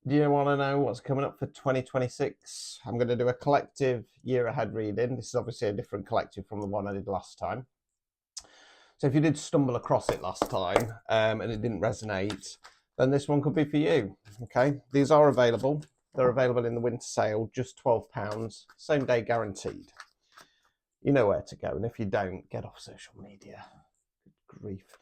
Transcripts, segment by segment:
Do you want to know what's coming up for 2026? I'm going to do a collective year ahead reading. This is obviously a different collective from the one I did last time. So if you did stumble across it last time and it didn't resonate, then this one could be for you. Okay, these are available. They're available in the winter sale, just £12, same day guaranteed. You know where to go, and if you don't, get off social media. Good grief.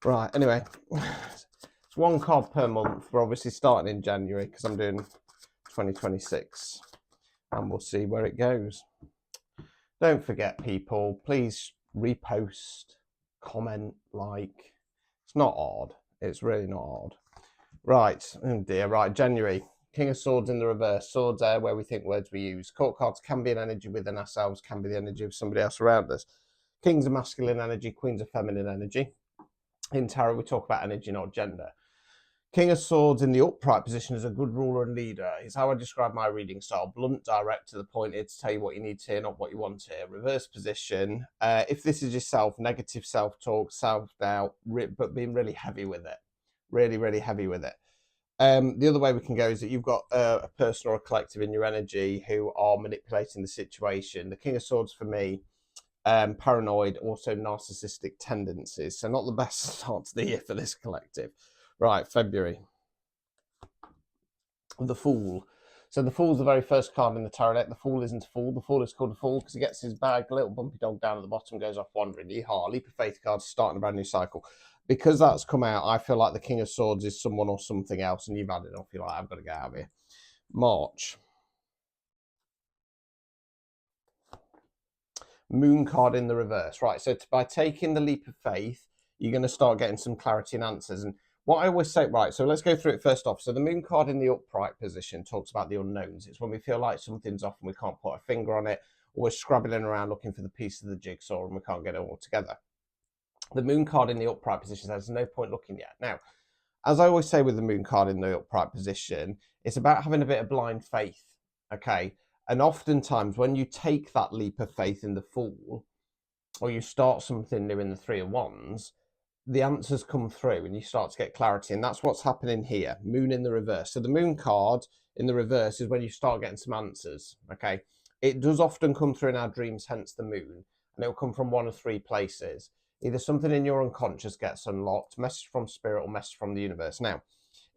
Right, anyway, it's one card per month. We're obviously starting in January because I'm doing 2026, and we'll see where it goes. Don't forget, people, please repost, comment, like. It's not hard. It's really not hard. Right, oh dear, right, January. King of Swords in the reverse. Swords are where we think words we use. Court cards can be an energy within ourselves, can be the energy of somebody else around us. Kings are masculine energy, queens are feminine energy. In tarot, we talk about energy, not gender. King of Swords in the upright position is a good ruler and leader. It's how I describe my reading style. Blunt, direct, to the point. It's to tell you what you need to hear, not what you want to hear. Reverse position. If this is yourself, negative self-talk, self-doubt, but being really heavy with it. Really, really heavy with it. The other way we can go is that you've got a person or a collective in your energy who are manipulating the situation. The King of Swords for me, paranoid, also narcissistic tendencies. So not the best start to the year for this collective. Right, February. The Fool. So the Fool's the very first card in the tarot deck. The Fool isn't a fool. The Fool is called a fool because he gets his bag, little bumpy dog down at the bottom, goes off wandering. Yeehaw, leap of faith card, starting a brand new cycle. Because that's come out, I feel like the King of Swords is someone or something else, and you've had enough. You're like, I've got to get out of here. March. Moon card in the reverse. Right, so by taking the leap of faith, you're going to start getting some clarity and answers. And what I always say, right, so let's go through it first off. So the moon card in the upright position talks about the unknowns. It's when we feel like something's off and we can't put a finger on it, or we're scrabbling around looking for the piece of the jigsaw and we can't get it all together. The moon card in the upright position says there's no point looking yet. Now, as I always say with the moon card in the upright position, it's about having a bit of blind faith, okay? And oftentimes when you take that leap of faith in the Fool, or you start something new in the Three of Wands, the answers come through and you start to get clarity. And that's what's happening here. Moon in the reverse. So the moon card in the reverse is when you start getting some answers, okay? It does often come through in our dreams, hence the moon. And it will come from one of three places. Either something in your unconscious gets unlocked, message from spirit, or message from the universe. Now,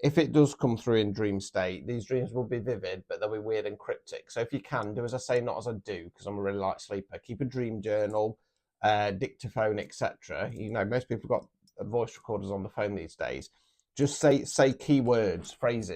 if it does come through in dream state, these dreams will be vivid, but they'll be weird and cryptic. So if you can, do as I say, not as I do, because I'm a really light sleeper. Keep a dream journal, dictaphone, etc. You know, most people have got voice recorders on the phone these days. Just say keywords, phrases,